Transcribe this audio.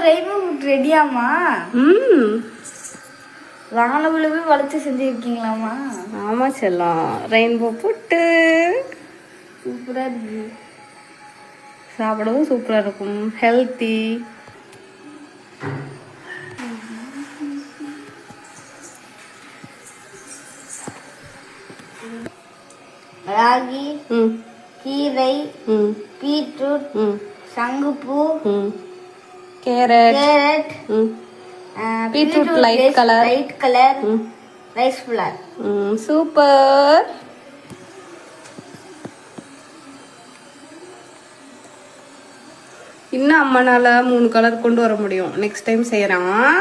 Rainbow put ரெடியாமா? வானவிலவே வளர்த்து செஞ்சுருக்கீங்களாமா? ஆமா செல்லம், ரெயின்போ புட்டு சூப்பரா இருக்கு. சாப்பிடவும் சூப்பரா இருக்கும், ஹெல்த்தி. ராகி, கீரை, பீட்ரூட், சங்குப்பூ, carrot, beetroot light colour, rice flour. Super. இன்னும் அம்மனால 3 கலர் கொண்டு வர முடியும். நெக்ஸ்ட் டைம் செய்யறான்.